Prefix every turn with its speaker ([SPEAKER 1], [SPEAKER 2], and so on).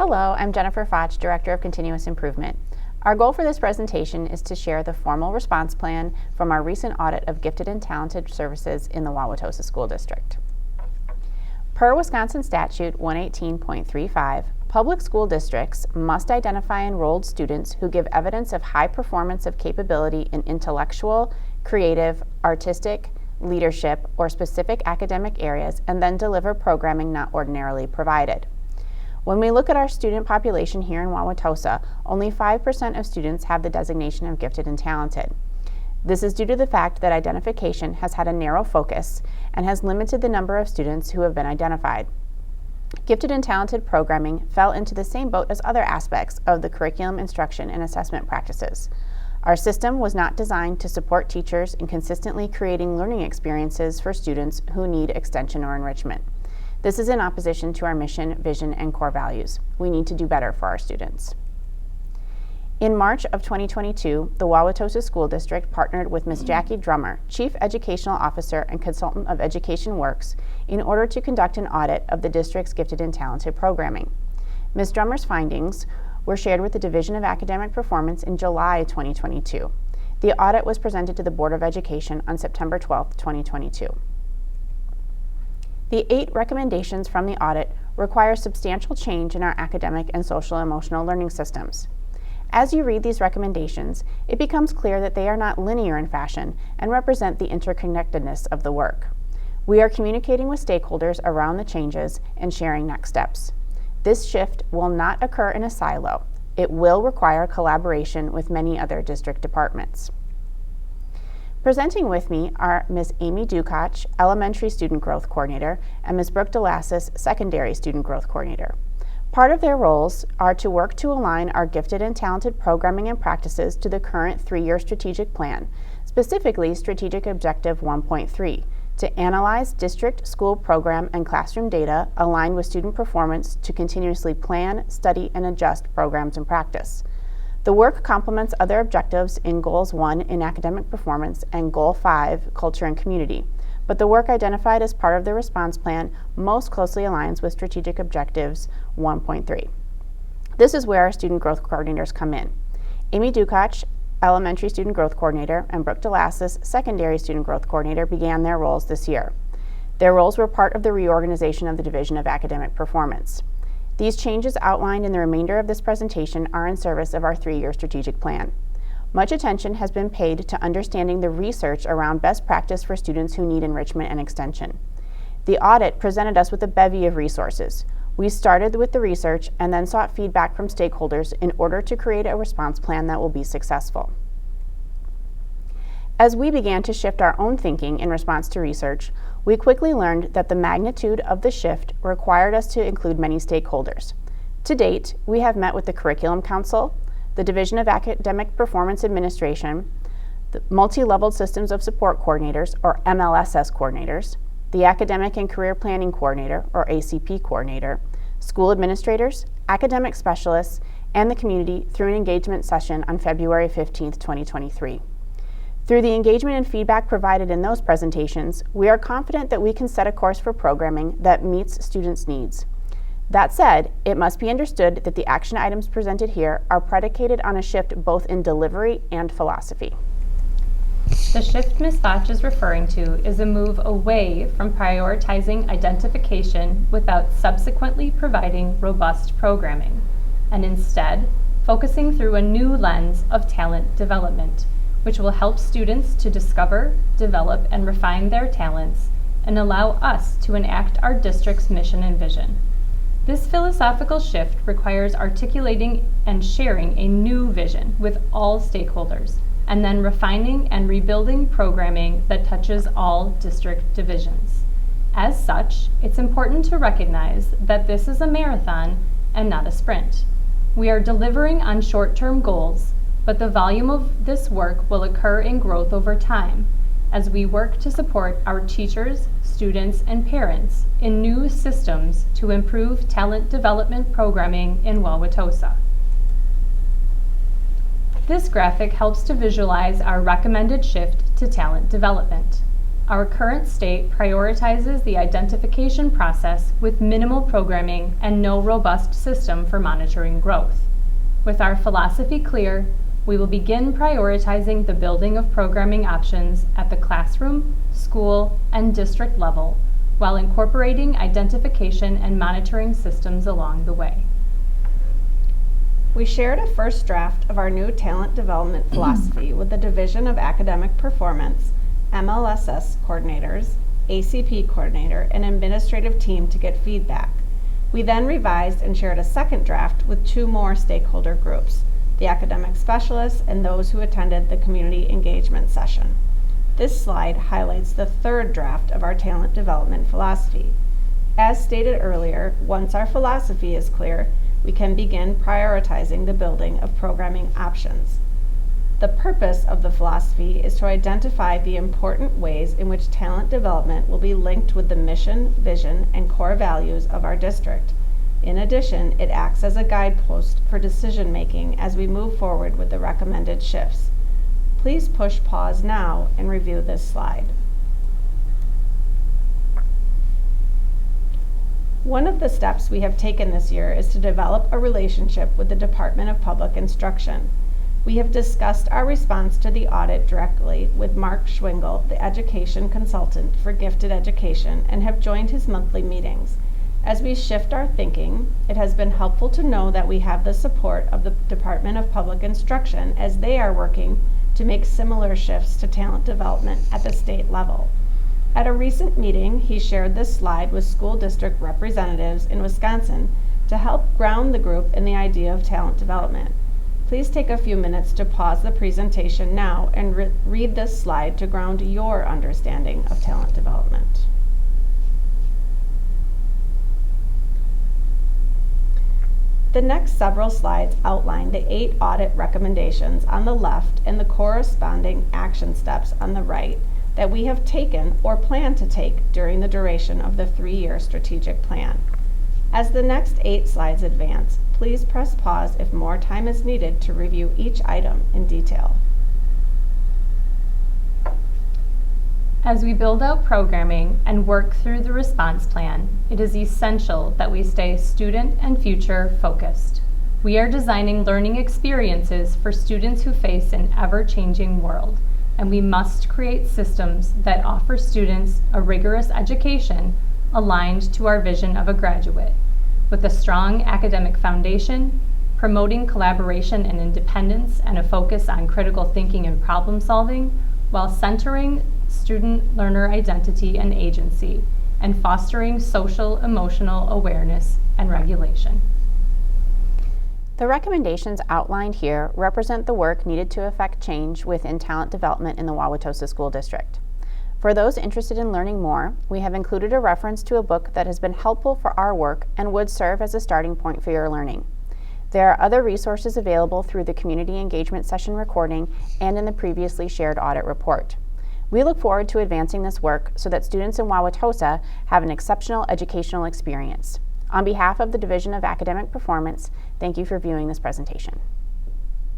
[SPEAKER 1] Hello, I'm Jennifer Foch, Director of Continuous Improvement. Our goal for this presentation is to share the formal response plan from our recent audit of gifted and talented services in the Wauwatosa School District. Per Wisconsin Statute 118.35, public school districts must identify enrolled students who give evidence of high performance of capability in intellectual, creative, artistic, leadership, or specific academic areas and then deliver programming not ordinarily provided. When we look at our student population here in Wauwatosa, only 5% of students have the designation of gifted and talented. This is due to the fact that identification has had a narrow focus and has limited the number of students who have been identified. Gifted and talented programming fell into the same boat as other aspects of the curriculum, instruction, and assessment practices. Our system was not designed to support teachers in consistently creating learning experiences for students who need extension or enrichment. This is in opposition to our mission, vision, and core values. We need to do better for our students. In March of 2022, the Wauwatosa School District partnered with Ms. Jackie Drummer, Chief Educational Officer and Consultant of Education Works, in order to conduct an audit of the district's gifted and talented programming. Ms. Drummer's findings were shared with the Division of Academic Performance in July 2022. The audit was presented to the Board of Education on September 12, 2022. The 8 recommendations from the audit require substantial change in our academic and social-emotional learning systems. As you read these recommendations, it becomes clear that they are not linear in fashion and represent the interconnectedness of the work. We are communicating with stakeholders around the changes and sharing next steps. This shift will not occur in a silo. It will require collaboration with many other district departments. Presenting with me are Ms. Amy Dukoch, Elementary Student Growth Coordinator, and Ms. Brooke DeLassis, Secondary Student Growth Coordinator. Part of their roles are to work to align our gifted and talented programming and practices to the current 3-year strategic plan, specifically Strategic Objective 1.3, to analyze district, school program, and classroom data aligned with student performance to continuously plan, study, and adjust programs and practice. The work complements other objectives in Goals 1 in academic performance and Goal 5, culture and community, but the work identified as part of the response plan most closely aligns with Strategic Objectives 1.3. This is where our student growth coordinators come in. Amy Dukoch, Elementary Student Growth Coordinator, and Brooke DeLassis, Secondary Student Growth Coordinator, began their roles this year. Their roles were part of the reorganization of the Division of Academic Performance. These changes outlined in the remainder of this presentation are in service of our 3-year strategic plan. Much attention has been paid to understanding the research around best practice for students who need enrichment and extension. The audit presented us with a bevy of resources. We started with the research and then sought feedback from stakeholders in order to create a response plan that will be successful. As we began to shift our own thinking in response to research, we quickly learned that the magnitude of the shift required us to include many stakeholders. To date, we have met with the Curriculum Council, the Division of Academic Performance Administration, the Multi-Leveled Systems of Support Coordinators, or MLSS coordinators, the Academic and Career Planning Coordinator, or ACP coordinator, school administrators, academic specialists, and the community through an engagement session on February 15, 2023. Through the engagement and feedback provided in those presentations, we are confident that we can set a course for programming that meets students' needs. That said, it must be understood that the action items presented here are predicated on a shift both in delivery and philosophy.
[SPEAKER 2] The shift Ms. Foch is referring to is a move away from prioritizing identification without subsequently providing robust programming, and instead focusing through a new lens of talent development, which will help students to discover, develop, and refine their talents and allow us to enact our district's mission and vision. This philosophical shift requires articulating and sharing a new vision with all stakeholders, and then refining and rebuilding programming that touches all district divisions. As such, it's important to recognize that this is a marathon and not a sprint. We are delivering on short-term goals, but the volume of this work will occur in growth over time as we work to support our teachers, students, and parents in new systems to improve talent development programming in Wauwatosa. This graphic helps to visualize our recommended shift to talent development. Our current state prioritizes the identification process with minimal programming and no robust system for monitoring growth. With our philosophy clear, we will begin prioritizing the building of programming options at the classroom, school, and district level, while incorporating identification and monitoring systems along the way.
[SPEAKER 3] We shared a first draft of our new talent development philosophy with the Division of Academic Performance, MLSS coordinators, ACP coordinator, and administrative team to get feedback. We then revised and shared a second draft with 2 more stakeholder groups, the academic specialists and those who attended the community engagement session. This slide highlights the third draft of our talent development philosophy. As stated earlier, once our philosophy is clear, we can begin prioritizing the building of programming options. The purpose of the philosophy is to identify the important ways in which talent development will be linked with the mission, vision, and core values of our district. In addition, it acts as a guidepost for decision-making as we move forward with the recommended shifts. Please push pause now and review this slide. One of the steps we have taken this year is to develop a relationship with the Department of Public Instruction. We have discussed our response to the audit directly with Mark Schwingle, the education consultant for gifted education, and have joined his monthly meetings. As we shift our thinking, it has been helpful to know that we have the support of the Department of Public Instruction as they are working to make similar shifts to talent development at the state level. At a recent meeting, he shared this slide with school district representatives in Wisconsin to help ground the group in the idea of talent development. Please take a few minutes to pause the presentation now and read this slide to ground your understanding of talent development. The next several slides outline the 8 audit recommendations on the left and the corresponding action steps on the right that we have taken or plan to take during the duration of the 3-year strategic plan. As the next 8 slides advance, please press pause if more time is needed to review each item in detail.
[SPEAKER 2] As we build out programming and work through the response plan, it is essential that we stay student and future focused. We are designing learning experiences for students who face an ever-changing world, and we must create systems that offer students a rigorous education aligned to our vision of a graduate, with a strong academic foundation, promoting collaboration and independence, and a focus on critical thinking and problem solving, while centering student learner identity and agency, and fostering social emotional awareness and regulation.
[SPEAKER 1] The recommendations outlined here represent the work needed to effect change within talent development in the Wauwatosa School District. For those interested in learning more, we have included a reference to a book that has been helpful for our work and would serve as a starting point for your learning. There are other resources available through the community engagement session recording and in the previously shared audit report. We look forward to advancing this work so that students in Wauwatosa have an exceptional educational experience. On behalf of the Division of Academic Performance, thank you for viewing this presentation.